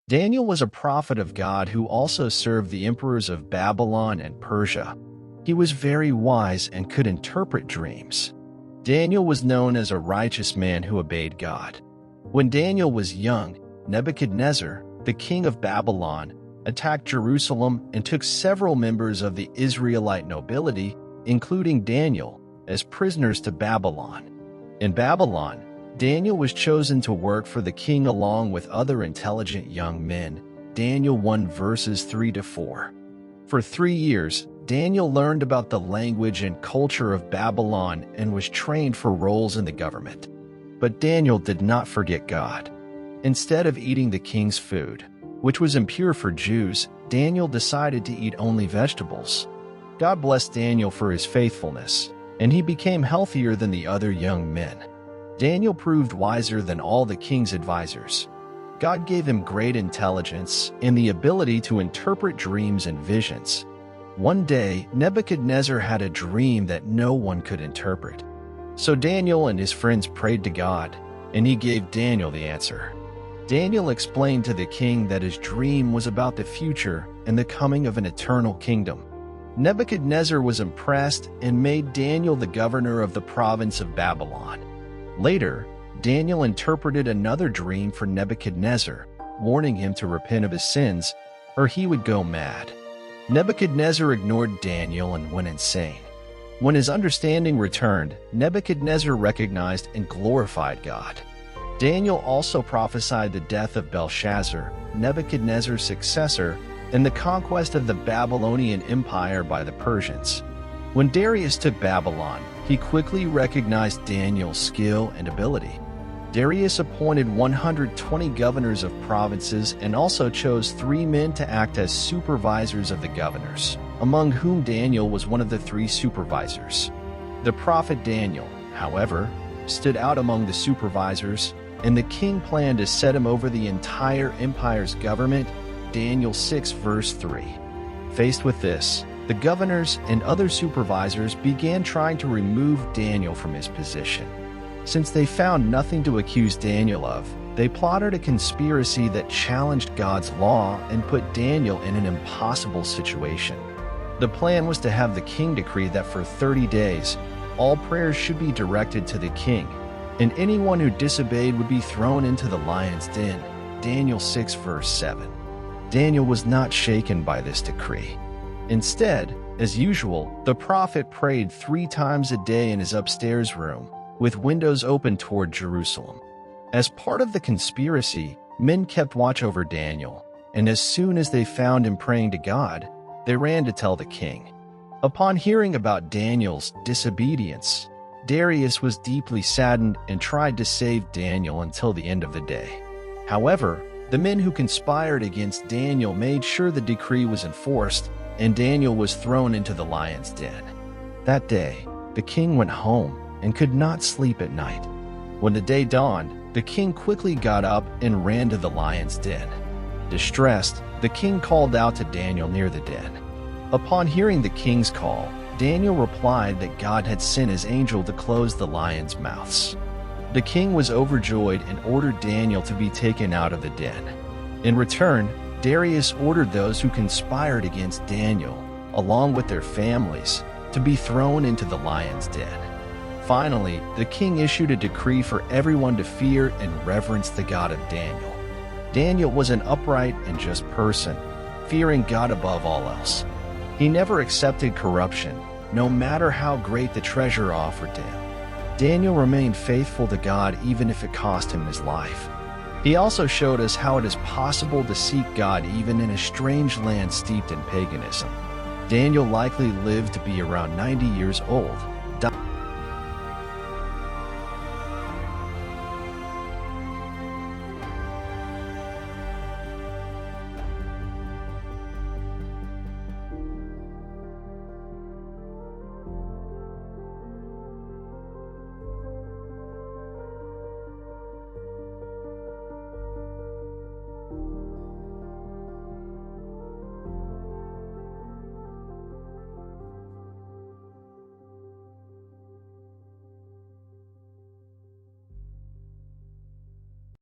Daniel was a prophet of God who also served the emperors of Babylon and Persia. He was very wise and could interpret dreams. Daniel was known as a righteous man who obeyed God. When Daniel was young, Nebuchadnezzar, the king of Babylon, attacked Jerusalem and took several members of the Israelite nobility, including Daniel, as prisoners to Babylon. In Babylon, Daniel was chosen to work for the king along with other intelligent young men. Daniel 1 verses 3-4. For 3 years, Daniel learned about the language and culture of Babylon and was trained for roles in the government. But Daniel did not forget God. Instead of eating the king's food, which was impure for Jews, Daniel decided to eat only vegetables. God blessed Daniel for his faithfulness, and he became healthier than the other young men. Daniel proved wiser than all the king's advisors. God gave him great intelligence and the ability to interpret dreams and visions. One day, Nebuchadnezzar had a dream that no one could interpret. So Daniel and his friends prayed to God, and he gave Daniel the answer. Daniel explained to the king that his dream was about the future and the coming of an eternal kingdom. Nebuchadnezzar was impressed and made Daniel the governor of the province of Babylon. Later, Daniel interpreted another dream for Nebuchadnezzar, warning him to repent of his sins, or he would go mad. Nebuchadnezzar ignored Daniel and went insane. When his understanding returned, Nebuchadnezzar recognized and glorified God. Daniel also prophesied the death of Belshazzar, Nebuchadnezzar's successor, and the conquest of the Babylonian Empire by the Persians. When Darius took Babylon, he quickly recognized Daniel's skill and ability. Darius appointed 120 governors of provinces and also chose 3 men to act as supervisors of the governors, among whom Daniel was one of the 3 supervisors. The prophet Daniel, however, stood out among the supervisors, and the king planned to set him over the entire empire's government. Daniel 6 verse 3. Faced with this, the governors and other supervisors began trying to remove Daniel from his position. Since they found nothing to accuse Daniel of, they plotted a conspiracy that challenged God's law and put Daniel in an impossible situation. The plan was to have the king decree that for 30 days, all prayers should be directed to the king, and anyone who disobeyed would be thrown into the lion's den. Daniel 6 verse 7. Daniel was not shaken by this decree. Instead, as usual, the prophet prayed 3 times a day in his upstairs room, with windows open toward Jerusalem. As part of the conspiracy, men kept watch over Daniel, and as soon as they found him praying to God, they ran to tell the king. Upon hearing about Daniel's disobedience, Darius was deeply saddened and tried to save Daniel until the end of the day. However, the men who conspired against Daniel made sure the decree was enforced, and Daniel was thrown into the lion's den. That day, the king went home and could not sleep at night. When the day dawned, the king quickly got up and ran to the lion's den. Distressed, the king called out to Daniel near the den. Upon hearing the king's call, Daniel replied that God had sent his angel to close the lions' mouths. The king was overjoyed and ordered Daniel to be taken out of the den. In return, Darius ordered those who conspired against Daniel, along with their families, to be thrown into the lion's den. Finally, the king issued a decree for everyone to fear and reverence the God of Daniel. Daniel was an upright and just person, fearing God above all else. He never accepted corruption, no matter how great the treasure offered to him. Daniel remained faithful to God even if it cost him his life. He also showed us how it is possible to seek God even in a strange land steeped in paganism. Daniel likely lived to be around 90 years old,